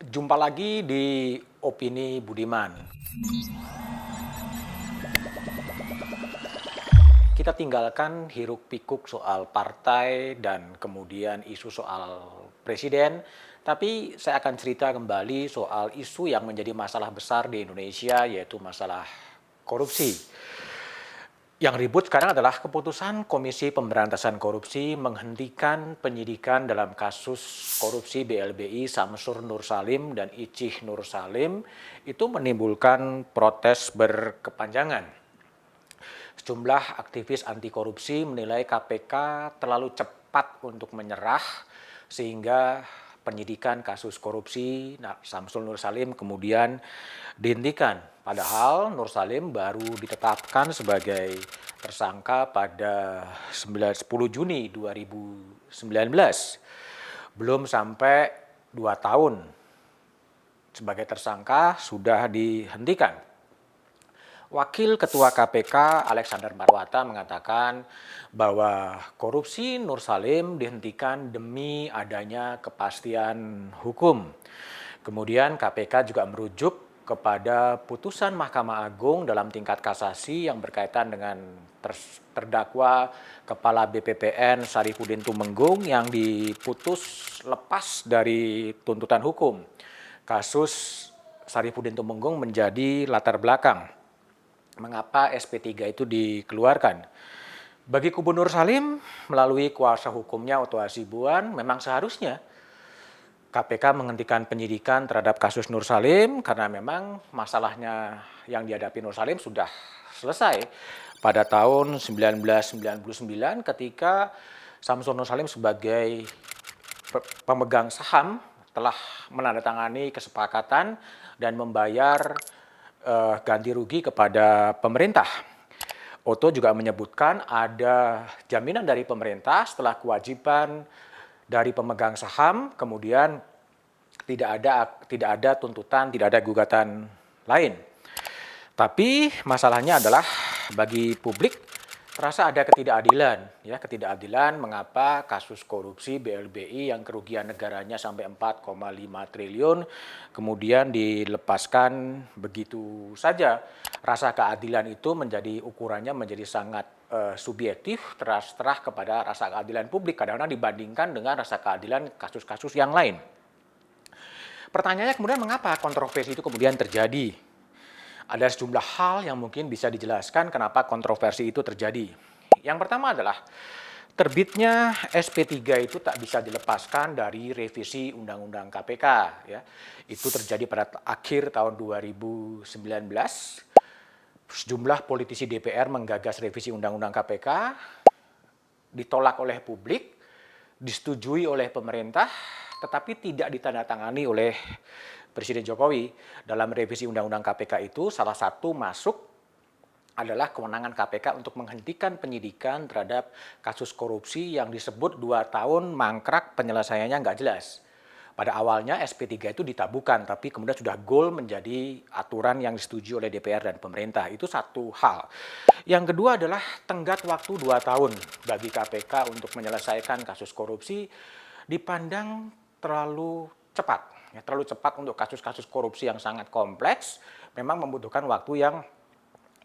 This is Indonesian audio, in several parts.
Jumpa lagi di Opini Budiman. Kita tinggalkan hiruk-pikuk soal partai dan kemudian isu soal presiden, tapi saya akan cerita kembali soal isu yang menjadi masalah besar di Indonesia, yaitu masalah korupsi. Yang ribut sekarang adalah keputusan Komisi Pemberantasan Korupsi menghentikan penyidikan dalam kasus korupsi BLBI Samsur Nur Salim dan Icih Nur Salim. Itu menimbulkan protes berkepanjangan. Sejumlah aktivis anti korupsi menilai KPK terlalu cepat untuk menyerah sehingga penyidikan kasus korupsi Samsul Nur Salim kemudian dihentikan. Padahal Nur Salim baru ditetapkan sebagai tersangka pada 10 Juni 2019. Belum sampai 2 tahun sebagai tersangka sudah dihentikan. Wakil Ketua KPK Alexander Marwata mengatakan bahwa korupsi Nur Salim dihentikan demi adanya kepastian hukum. Kemudian KPK juga merujuk kepada putusan Mahkamah Agung dalam tingkat kasasi yang berkaitan dengan terdakwa Kepala BPPN Sarifudin Tumenggung yang diputus lepas dari tuntutan hukum. Kasus Sarifudin Tumenggung menjadi latar belakang mengapa SP3 itu dikeluarkan. Bagi kubu Nur Salim, melalui kuasa hukumnya Oto Hasibuan, memang seharusnya KPK menghentikan penyidikan terhadap kasus Nur Salim karena memang masalahnya yang dihadapi Nur Salim sudah selesai pada tahun 1999 ketika Samsul Nur Salim sebagai pemegang saham telah menandatangani kesepakatan dan membayar ganti rugi kepada pemerintah. Oto juga menyebutkan ada jaminan dari pemerintah setelah kewajiban dari pemegang saham, kemudian tidak ada tuntutan, tidak ada gugatan lain. Tapi masalahnya adalah bagi publik terasa ada ketidakadilan, ya ketidakadilan mengapa kasus korupsi BLBI yang kerugian negaranya sampai 4,5 triliun kemudian dilepaskan begitu saja. Rasa keadilan itu menjadi ukurannya menjadi sangat subjektif terserah kepada rasa keadilan publik kadang-kadang dibandingkan dengan rasa keadilan kasus-kasus yang lain. Pertanyaannya kemudian mengapa kontroversi itu kemudian terjadi? Ada sejumlah hal yang mungkin bisa dijelaskan kenapa kontroversi itu terjadi. Yang pertama adalah terbitnya SP3 itu tak bisa dilepaskan dari revisi Undang-Undang KPK. Ya. Itu terjadi pada akhir tahun 2019. Sejumlah politisi DPR menggagas revisi Undang-Undang KPK, ditolak oleh publik, disetujui oleh pemerintah, tetapi tidak ditandatangani oleh Presiden Jokowi. Dalam revisi Undang-Undang KPK itu salah satu masuk adalah kewenangan KPK untuk menghentikan penyidikan terhadap kasus korupsi yang disebut 2 tahun mangkrak penyelesaiannya nggak jelas. Pada awalnya SP3 itu ditabukan, tapi kemudian sudah goal menjadi aturan yang disetujui oleh DPR dan pemerintah. Itu satu hal. Yang kedua adalah tenggat waktu 2 tahun bagi KPK untuk menyelesaikan kasus korupsi dipandang terlalu cepat. Ya, terlalu cepat untuk kasus-kasus korupsi yang sangat kompleks, memang membutuhkan waktu yang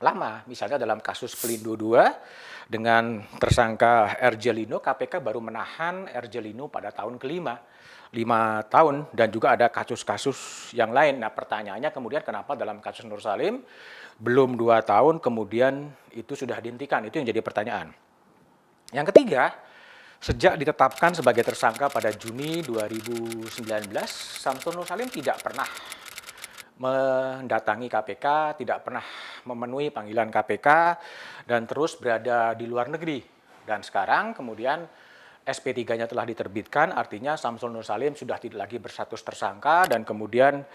lama. Misalnya dalam kasus Pelindo II dengan tersangka Erjelino, KPK baru menahan Erjelino pada tahun kelima, 5 tahun, dan juga ada kasus-kasus yang lain. Nah pertanyaannya kemudian kenapa dalam kasus Nur Salim belum 2 tahun kemudian itu sudah dihentikan, itu yang jadi pertanyaan. Yang ketiga, sejak ditetapkan sebagai tersangka pada Juni 2019, Samsul Nur Salim tidak pernah mendatangi KPK, tidak pernah memenuhi panggilan KPK, dan terus berada di luar negeri. Dan sekarang kemudian SP3-nya telah diterbitkan, artinya Samsul Nur Salim sudah tidak lagi berstatus tersangka dan kemudian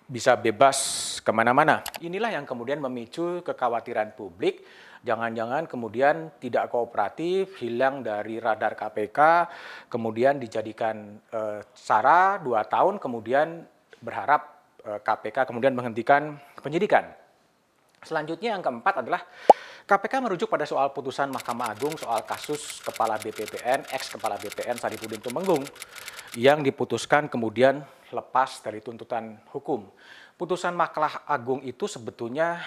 bisa bebas kemana-mana. Inilah yang kemudian memicu kekhawatiran publik, jangan-jangan kemudian tidak kooperatif, hilang dari radar KPK, kemudian dijadikan SARA 2 tahun, kemudian berharap KPK kemudian menghentikan penyidikan. Selanjutnya yang keempat adalah KPK merujuk pada soal putusan Mahkamah Agung soal kasus Kepala BPPN, ex-Kepala BPN Sarifudin Tumenggung, yang diputuskan kemudian lepas dari tuntutan hukum. Putusan Mahkamah Agung itu sebetulnya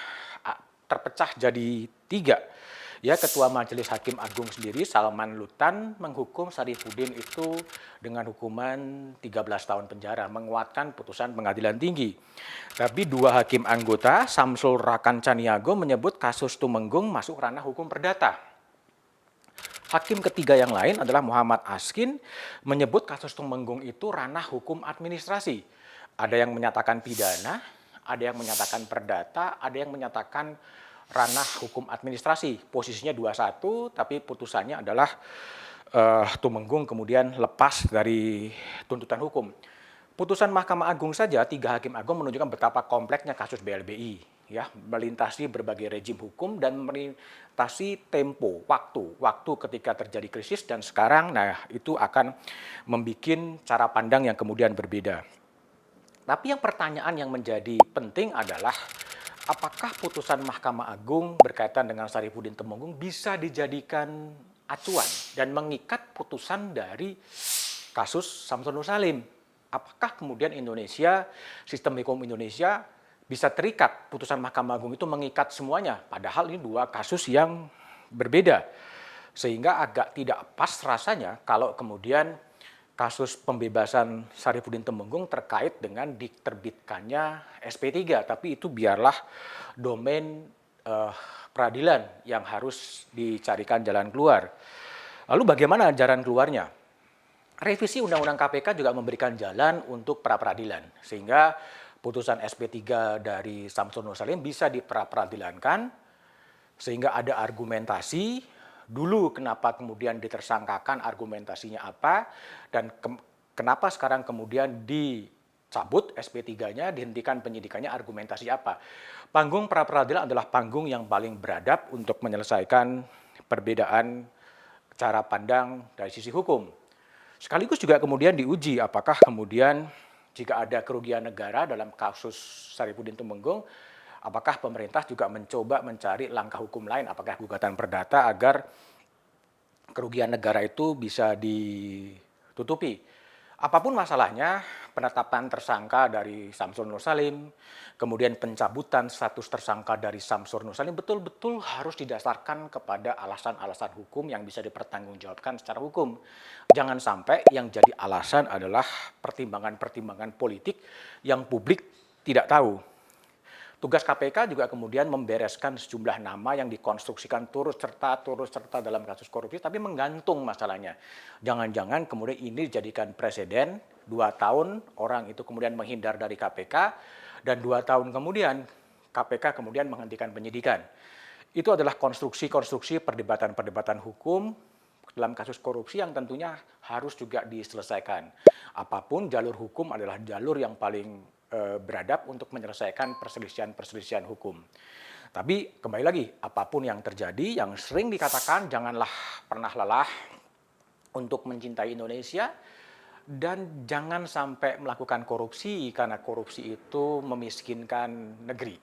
terpecah jadi 3. Ya, Ketua Majelis Hakim Agung sendiri, Salman Lutan, menghukum Sarifudin itu dengan hukuman 13 tahun penjara, menguatkan putusan pengadilan tinggi. Tapi 2 hakim anggota, Samsul Rakan Caniago, menyebut kasus Tumenggung masuk ranah hukum perdata. Hakim ketiga yang lain adalah Muhammad Askin, menyebut kasus Tumenggung itu ranah hukum administrasi. Ada yang menyatakan pidana, ada yang menyatakan perdata, ada yang menyatakan ranah hukum administrasi. Posisinya 2-1, tapi putusannya adalah Tumenggung kemudian lepas dari tuntutan hukum. Putusan Mahkamah Agung saja, 3 hakim agung menunjukkan betapa kompleksnya kasus BLBI, ya, melintasi berbagai rejim hukum dan melintasi tempo, waktu ketika terjadi krisis, dan sekarang, nah, itu akan membuat cara pandang yang kemudian berbeda. Tapi yang pertanyaan yang menjadi penting adalah apakah putusan Mahkamah Agung berkaitan dengan Sarifudin Tumenggung bisa dijadikan acuan dan mengikat putusan dari kasus Samsul Nur Salim? Apakah kemudian Indonesia, sistem hukum Indonesia bisa terikat putusan Mahkamah Agung itu mengikat semuanya? Padahal ini 2 kasus yang berbeda. Sehingga agak tidak pas rasanya kalau kemudian kasus pembebasan Sarifudin Tumenggung terkait dengan diterbitkannya SP3, tapi itu biarlah domain peradilan yang harus dicarikan jalan keluar. Lalu bagaimana jalan keluarnya? Revisi Undang-Undang KPK juga memberikan jalan untuk pra-peradilan, sehingga putusan SP3 dari Samsul Nur Salim bisa dipra-peradilankan, sehingga ada argumentasi. Dulu kenapa kemudian ditersangkakan, argumentasinya apa, dan kenapa sekarang kemudian dicabut SP3-nya, dihentikan penyidikannya, argumentasi apa. Panggung pra-peradilan adalah panggung yang paling beradab untuk menyelesaikan perbedaan cara pandang dari sisi hukum. Sekaligus juga kemudian diuji apakah kemudian jika ada kerugian negara dalam kasus Sarifudin Tumenggung, apakah pemerintah juga mencoba mencari langkah hukum lain, apakah gugatan perdata agar kerugian negara itu bisa ditutupi. Apapun masalahnya, penetapan tersangka dari Samsul Nur Salim, kemudian pencabutan status tersangka dari Samsul Nur Salim betul-betul harus didasarkan kepada alasan-alasan hukum yang bisa dipertanggungjawabkan secara hukum. Jangan sampai yang jadi alasan adalah pertimbangan-pertimbangan politik yang publik tidak tahu. Tugas KPK juga kemudian membereskan sejumlah nama yang dikonstruksikan turut serta dalam kasus korupsi, tapi menggantung masalahnya. Jangan-jangan kemudian ini dijadikan presiden, 2 tahun orang itu kemudian menghindar dari KPK, dan 2 tahun kemudian KPK kemudian menghentikan penyidikan. Itu adalah konstruksi-konstruksi perdebatan-perdebatan hukum dalam kasus korupsi yang tentunya harus juga diselesaikan. Apapun jalur hukum adalah jalur yang paling beradab untuk menyelesaikan perselisihan-perselisihan hukum. Tapi kembali lagi, apapun yang terjadi, yang sering dikatakan janganlah pernah lelah untuk mencintai Indonesia dan jangan sampai melakukan korupsi karena korupsi itu memiskinkan negeri.